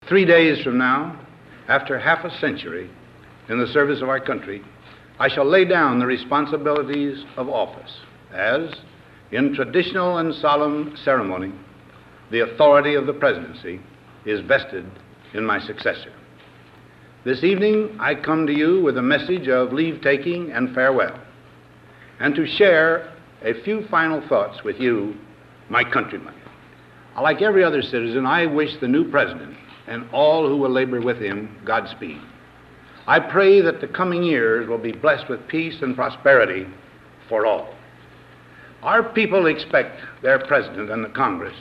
3 days from now, after half a century in the service of our country, I shall lay down the responsibilities of office as, in traditional and solemn ceremony, the authority of the presidency is vested in my successor. This evening I come to you with a message of leave-taking and farewell, and to share a few final thoughts with you, my countrymen. Like every other citizen, I wish the new president and all who will labor with him Godspeed. I pray that the coming years will be blessed with peace and prosperity for all. Our people expect their president and the Congress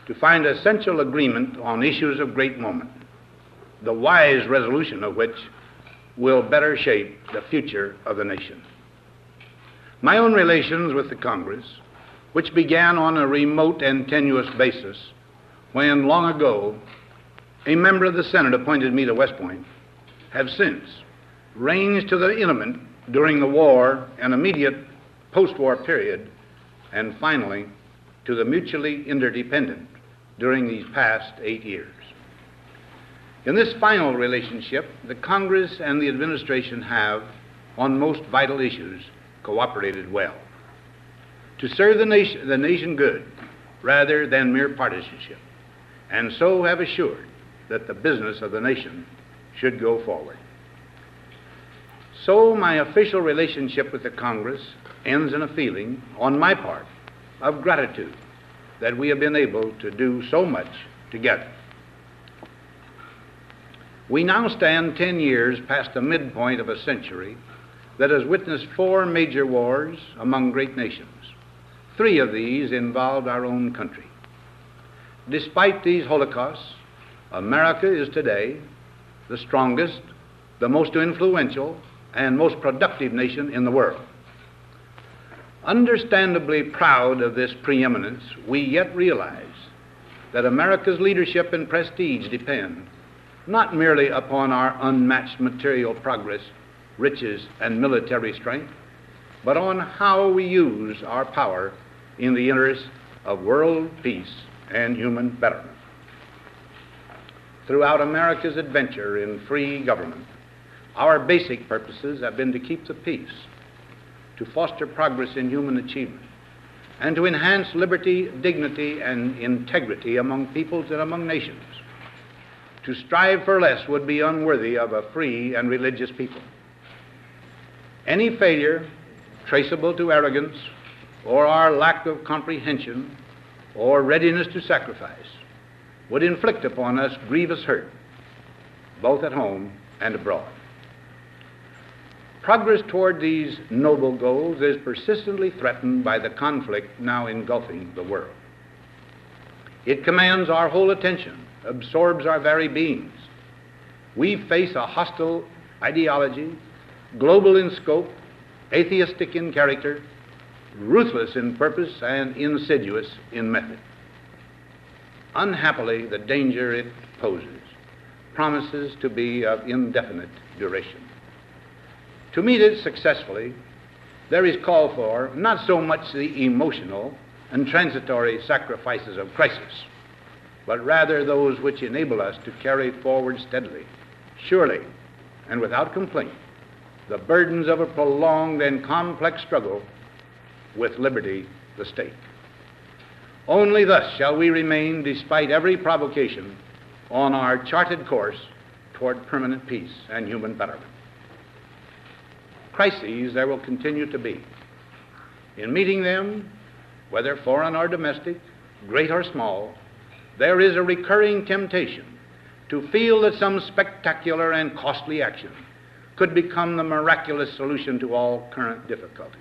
to find essential agreement on issues of great moment, the wise resolution of which will better shape the future of the nation. My own relations with the Congress, which began on a remote and tenuous basis when, long ago, a member of the Senate appointed me to West Point, have since ranged to the intimate during the war and immediate post-war period, and finally to the mutually interdependent during these past 8 years. In this final relationship, the Congress and the administration have, on most vital issues, cooperated well to serve the nation good rather than mere partisanship, and so have assured that the business of the nation should go forward. So my official relationship with the Congress ends in a feeling, on my part, of gratitude that we have been able to do so much together. We now stand 10 years past the midpoint of a century that has witnessed 4 major wars among great nations. 3 of these involved our own country. Despite these holocausts, America is today the strongest, the most influential, and most productive nation in the world. Understandably proud of this preeminence, we yet realize that America's leadership and prestige depend not merely upon our unmatched material progress, riches, and military strength, but on how we use our power in the interest of world peace and human betterment. Throughout America's adventure in free government, our basic purposes have been to keep the peace, to foster progress in human achievement, and to enhance liberty, dignity, and integrity among peoples and among nations. To strive for less would be unworthy of a free and religious people. Any failure traceable to arrogance or our lack of comprehension or readiness to sacrifice would inflict upon us grievous hurt, both at home and abroad. Progress toward these noble goals is persistently threatened by the conflict now engulfing the world. It commands our whole attention, absorbs our very beings. We face a hostile ideology, global in scope, atheistic in character, ruthless in purpose, and insidious in method. Unhappily, the danger it poses promises to be of indefinite duration. To meet it successfully, there is call for not so much the emotional and transitory sacrifices of crisis, but rather those which enable us to carry forward steadily, surely, and without complaint, the burdens of a prolonged and complex struggle with liberty, the state. Only thus shall we remain, despite every provocation, on our charted course toward permanent peace and human betterment. Crises there will continue to be. In meeting them, whether foreign or domestic, great or small, there is a recurring temptation to feel that some spectacular and costly action could become the miraculous solution to all current difficulties.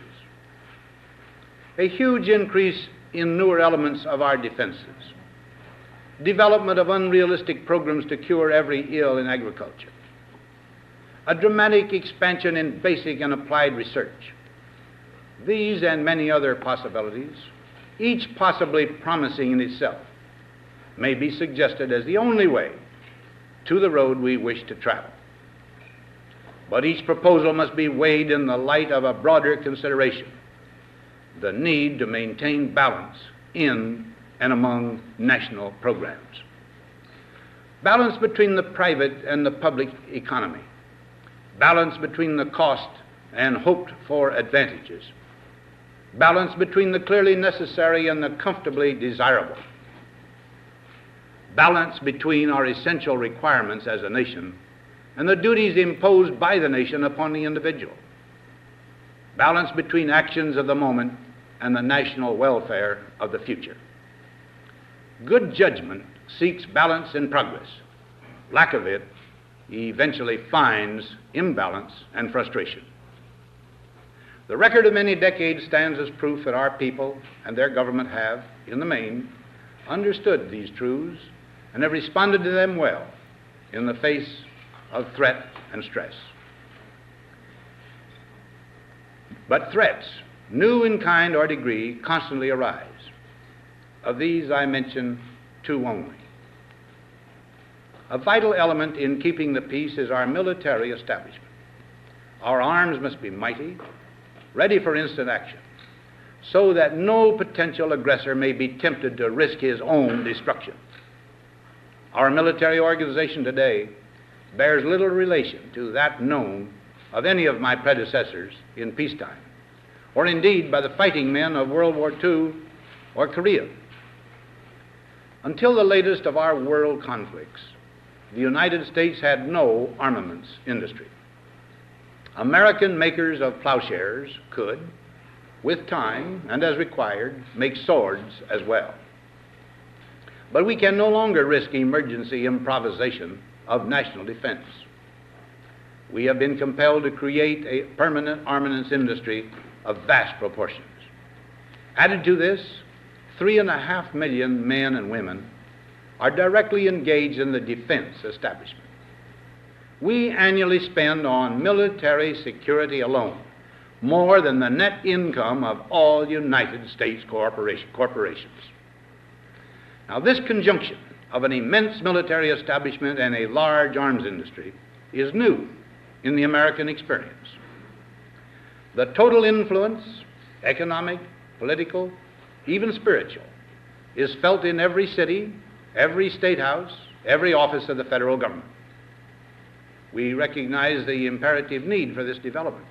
A huge increase in newer elements of our defenses, development of unrealistic programs to cure every ill in agriculture, a dramatic expansion in basic and applied research. These and many other possibilities, each possibly promising in itself, may be suggested as the only way to the road we wish to travel. But each proposal must be weighed in the light of a broader consideration, the need to maintain balance in and among national programs. balance between the private and the public economy, balance between the cost and hoped-for advantages, balance between the clearly necessary and the comfortably desirable, balance between our essential requirements as a nation and the duties imposed by the nation upon the individual, balance between actions of the moment and the national welfare of the future. Good judgment seeks balance in progress. Lack of it eventually finds imbalance and frustration. The record of many decades stands as proof that our people and their government have, in the main, understood these truths and have responded to them well in the face of threat and stress. But threats, new in kind or degree, constantly arise. Of these I mention two only. A vital element in keeping the peace is our military establishment. Our arms must be mighty, ready for instant action, so that no potential aggressor may be tempted to risk his own destruction. Our military organization today bears little relation to that known of any of my predecessors in peacetime, or indeed by the fighting men of World War II or Korea. Until the latest of our world conflicts, the United States had no armaments industry. American makers of plowshares could, with time and as required, make swords as well. But we can no longer risk emergency improvisation of national defense. We have been compelled to create a permanent armaments industry of vast proportions. Added to this, 3.5 million men and women are directly engaged in the defense establishment. We annually spend on military security alone more than the net income of all United States corporations. Now, this conjunction of an immense military establishment and a large arms industry is new in the American experience. The total influence, economic, political, even spiritual, is felt in every city, every state house, every office of the federal government. We recognize the imperative need for this development,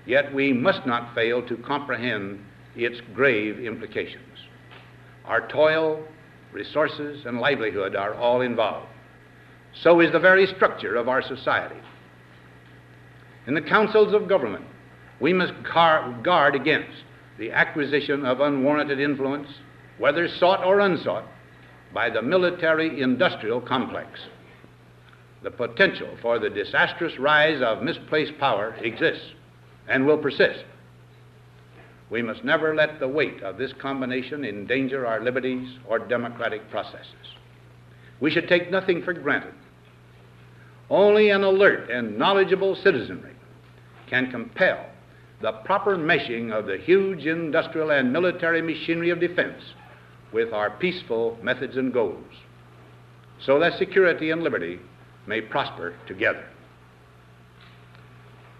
yet we must not fail to comprehend its grave implications. Our toil, resources, and livelihood are all involved. So is the very structure of our society. In the councils of government, we must guard against the acquisition of unwarranted influence, whether sought or unsought, by the military-industrial complex. The potential for the disastrous rise of misplaced power exists and will persist. We must never let the weight of this combination endanger our liberties or democratic processes. We should take nothing for granted. Only an alert and knowledgeable citizenry can compel the proper meshing of the huge industrial and military machinery of defense with our peaceful methods and goals, so that security and liberty may prosper together.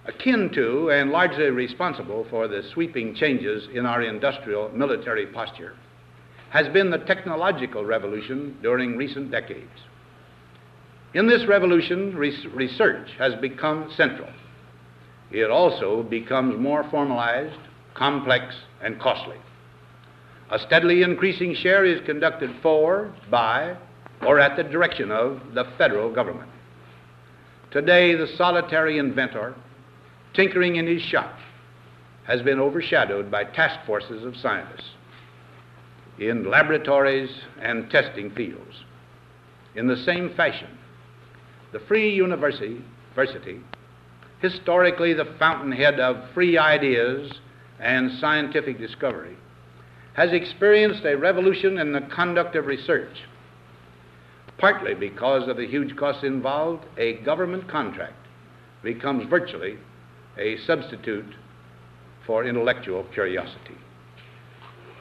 Akin to and largely responsible for the sweeping changes in our industrial military posture has been the technological revolution during recent decades. In this revolution, research has become central. It also becomes more formalized, complex, and costly. A steadily increasing share is conducted for, by, or at the direction of the federal government. Today, the solitary inventor, tinkering in his shop, has been overshadowed by task forces of scientists in laboratories and testing fields. In the same fashion, the free university, historically the fountainhead of free ideas and scientific discovery, has experienced a revolution in the conduct of research. Partly because of the huge costs involved, a government contract becomes virtually a substitute for intellectual curiosity.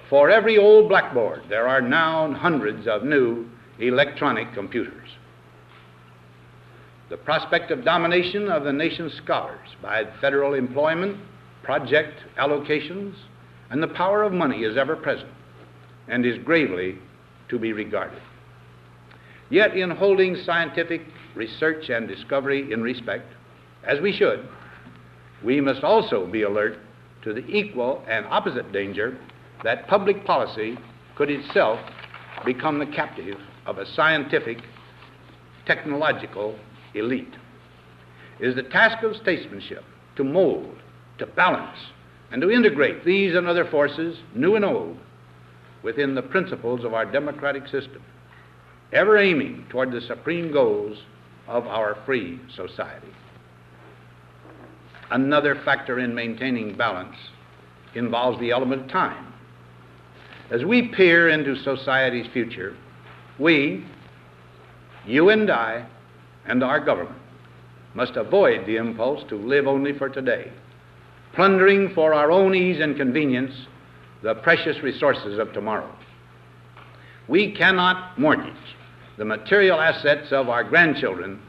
For every old blackboard, there are now hundreds of new electronic computers. The prospect of domination of the nation's scholars by federal employment, project allocations, and the power of money is ever present and is gravely to be regarded. Yet in holding scientific research and discovery in respect, as we should, we must also be alert to the equal and opposite danger that public policy could itself become the captive of a scientific, technological elite. It is the task of statesmanship to mold, to balance, and to integrate these and other forces, new and old, within the principles of our democratic system, ever aiming toward the supreme goals of our free society. Another factor in maintaining balance involves the element of time. As we peer into society's future, we, you and I, and our government, must avoid the impulse to live only for today, plundering for our own ease and convenience the precious resources of tomorrow. We cannot mortgage the material assets of our grandchildren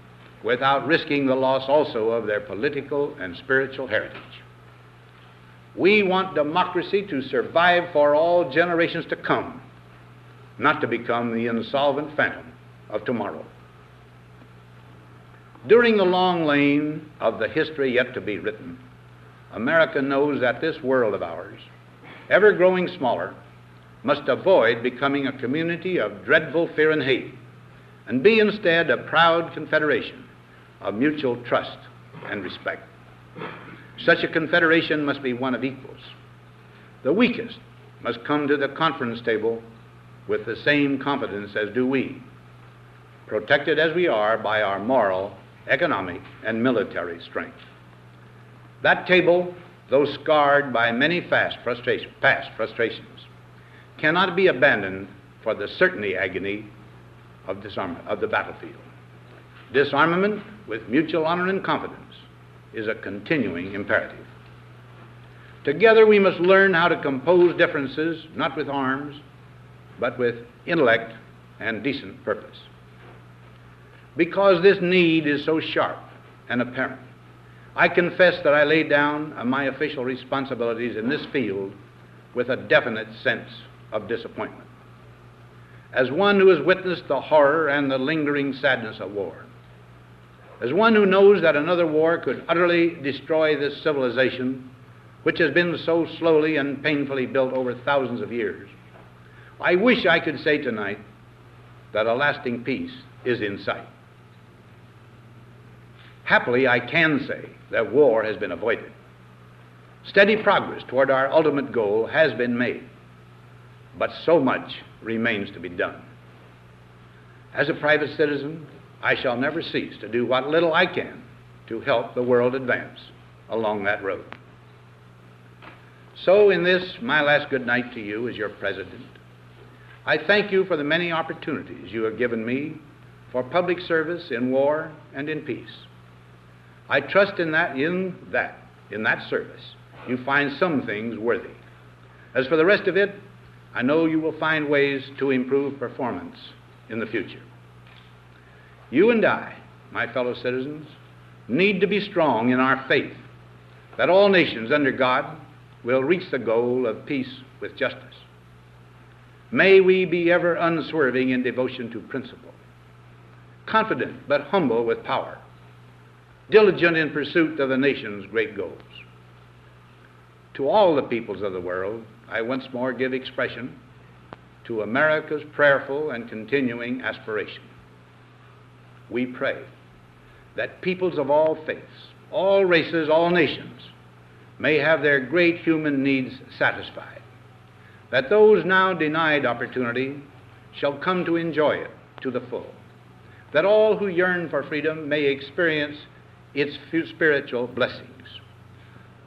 without risking the loss also of their political and spiritual heritage. We want democracy to survive for all generations to come, not to become the insolvent phantom of tomorrow. During the long lane of the history yet to be written, America knows that this world of ours, ever growing smaller, must avoid becoming a community of dreadful fear and hate, and be instead a proud confederation of mutual trust and respect. Such a confederation must be one of equals. The weakest must come to the conference table with the same confidence as do we, protected as we are by our moral, economic, and military strength. That table, though scarred by many past frustrations, cannot be abandoned for the certainty agony of the battlefield. Disarmament with mutual honor and confidence is a continuing imperative. Together we must learn how to compose differences, not with arms, but with intellect and decent purpose. Because this need is so sharp and apparent, I confess that I lay down my official responsibilities in this field with a definite sense of disappointment. As one who has witnessed the horror and the lingering sadness of war, as one who knows that another war could utterly destroy this civilization, which has been so slowly and painfully built over thousands of years, I wish I could say tonight that a lasting peace is in sight. Happily, I can say that war has been avoided. Steady progress toward our ultimate goal has been made, but so much remains to be done. As a private citizen, I shall never cease to do what little I can to help the world advance along that road. So in this, my last good night to you as your president, I thank you for the many opportunities you have given me for public service in war and in peace. I trust in that service, you find some things worthy. As for the rest of it, I know you will find ways to improve performance in the future. You and I, my fellow citizens, need to be strong in our faith that all nations under God will reach the goal of peace with justice. May we be ever unswerving in devotion to principle, confident but humble with power, diligent in pursuit of the nation's great goals. To all the peoples of the world, I once more give expression to America's prayerful and continuing aspiration. We pray that peoples of all faiths, all races, all nations may have their great human needs satisfied, that those now denied opportunity shall come to enjoy it to the full, that all who yearn for freedom may experience its spiritual blessings.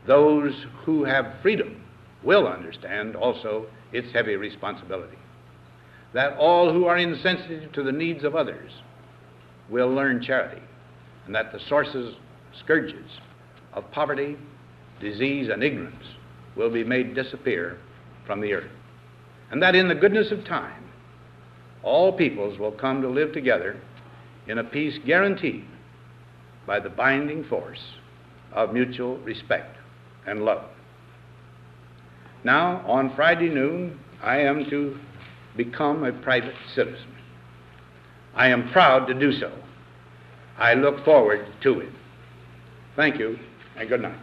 Those who have freedom will understand also its heavy responsibility, that all who are insensitive to the needs of others will learn charity, and that the scourges of poverty, disease, and ignorance will be made disappear from the earth, and that in the goodness of time all peoples will come to live together in a peace guaranteed by the binding force of mutual respect and love. Now, on Friday noon, I am to become a private citizen. I am proud to do so. I look forward to it. Thank you, and good night.